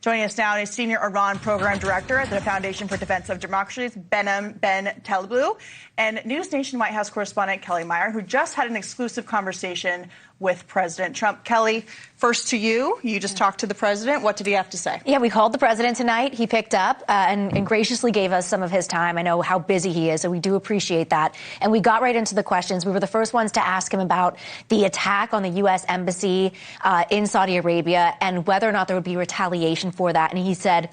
Joining us now is Senior Iran Program Director at the Foundation for Defense of Democracies, Behnam Ben Taleblu, and NewsNation White House correspondent Kelly Meyer, who just had an exclusive conversation with President Trump. Kelly, first to you. You just talked to the president. What did he have to say? Yeah, we called the president tonight. He picked up and graciously gave us some of his time. I know how busy he is, so we do appreciate that. And we got right into the questions. We were the first ones to ask him about the attack on the U.S. embassy in Saudi Arabia and whether or not there would be retaliation for that. And he said,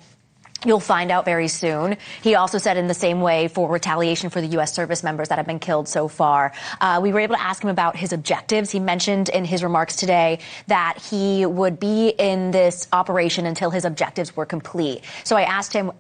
"You'll find out very soon." He also said in the same way for retaliation for the U.S. service members that have been killed so far. We were able to ask him about his objectives. He mentioned in his remarks today that he would be in this operation until his objectives were complete. So I asked him,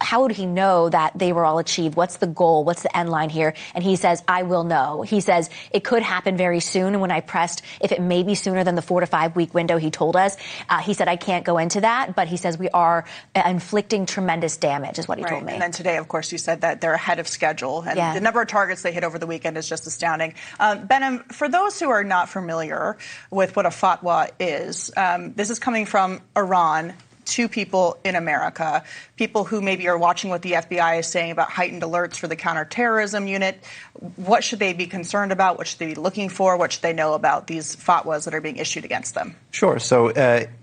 how would he know that they were all achieved? What's the goal? What's the end line here? And he says, "I will know." He says it could happen very soon. And when I pressed if it may be sooner than the 4 to 5 week window he told us, he said, "I can't go into that." But he says we are inflicting tremendous damage, is what he told me. And then today, of course, you said that they're ahead of schedule, and the number of targets they hit over the weekend is just astounding. Behnam, for those who are not familiar with what a fatwa is, this is coming from Iran to people in America, people who maybe are watching what the FBI is saying about heightened alerts for the counterterrorism unit. What should they be concerned about? What should they be looking for? What should they know about these fatwas that are being issued against them? Sure. So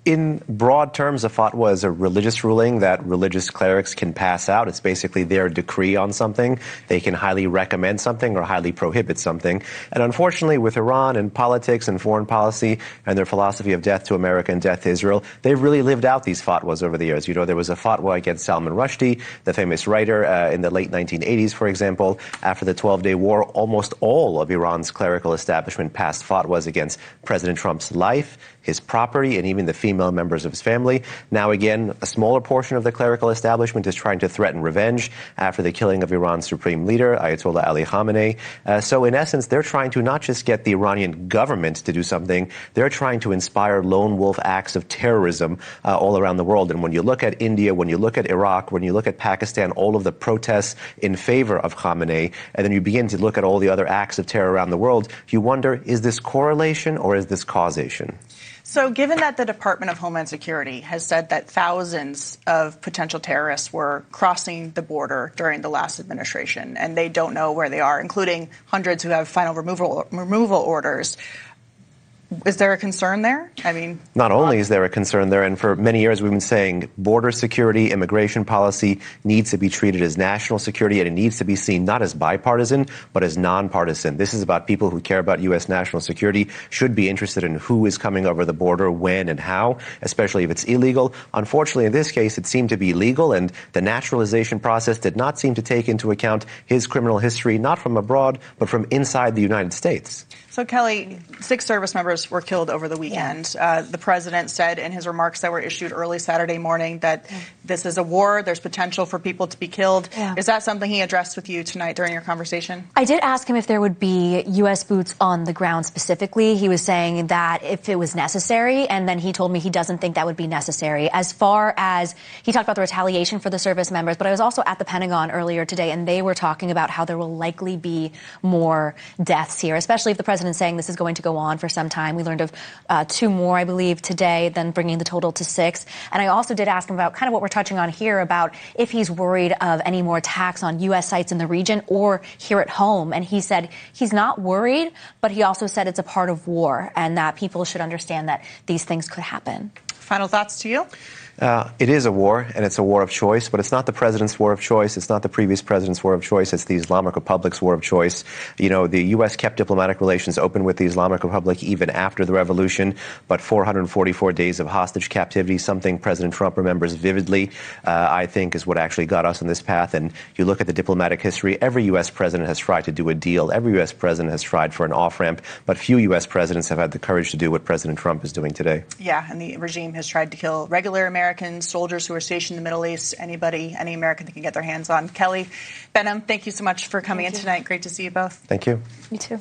in broad terms, a fatwa is a religious ruling that religious clerics can pass out. It's basically their decree on something. They can highly recommend something or highly prohibit something. And unfortunately, with Iran and politics and foreign policy and their philosophy of death to America and death to Israel, they've really lived out these fatwas over the years. You know, there was a fatwa against Salman Rushdie, the famous writer, in the late 1980s, for example. After the 12-day war, almost all of Iran's clerical establishment passed fatwas against President Trump's life, his property, and even the female members of his family. Now, again, a smaller portion of the clerical establishment is trying to threaten revenge after the killing of Iran's supreme leader, Ayatollah Ali Khamenei. So, in essence, they're trying to not just get the Iranian government to do something, they're trying to inspire lone wolf acts of terrorism all around the world. And when you look at India, when you look at Iraq, when you look at Pakistan, all of the protests in favor of Khamenei, and then you begin to look at all the other acts of terror around the world, you wonder, is this correlation or is this causation? So given that the Department of Homeland Security has said that thousands of potential terrorists were crossing the border during the last administration and they don't know where they are, including hundreds who have final removal orders, is there a concern there? I mean, not only is there a concern there, and for many years we've been saying border security, immigration policy needs to be treated as national security, and it needs to be seen not as bipartisan, but as nonpartisan. This is about people who care about U.S. national security, should be interested in who is coming over the border, when and how, especially if it's illegal. Unfortunately, in this case, it seemed to be legal, and the naturalization process did not seem to take into account his criminal history, not from abroad, but from inside the United States. So, Kelly, 6 service members were killed over the weekend. The president said in his remarks that were issued early Saturday morning that this is a war. There's potential for people to be killed. Is that something he addressed with you tonight during your conversation? I did ask him if there would be U.S. boots on the ground specifically. He was saying that if it was necessary, and then he told me he doesn't think that would be necessary. As far as he talked about the retaliation for the service members, but I was also at the Pentagon earlier today, and they were talking about how there will likely be more deaths here, especially if the president saying this is going to go on for some time. We learned of 2 more, I believe, today, then bringing the total to 6. And I also did ask him about kind of what we're touching on here, about if he's worried of any more attacks on U.S. sites in the region or here at home. And he said he's not worried, but he also said it's a part of war and that people should understand that these things could happen. Final thoughts to you? It is a war, and it's a war of choice, but it's not the president's war of choice. It's not the previous president's war of choice. It's the Islamic Republic's war of choice. You know, the U.S. kept diplomatic relations open with the Islamic Republic even after the revolution, but 444 days of hostage captivity, something President Trump remembers vividly, I think is what actually got us on this path. And you look at the diplomatic history, every U.S. president has tried to do a deal. Every U.S. president has tried for an off-ramp, but few U.S. presidents have had the courage to do what President Trump is doing today. Yeah, and the regime has tried to kill regular Americans, soldiers who are stationed in the Middle East, any American that can get their hands on. Kelly, Behnam, thank you so much for coming in tonight. Great to see you both. Thank you. You too.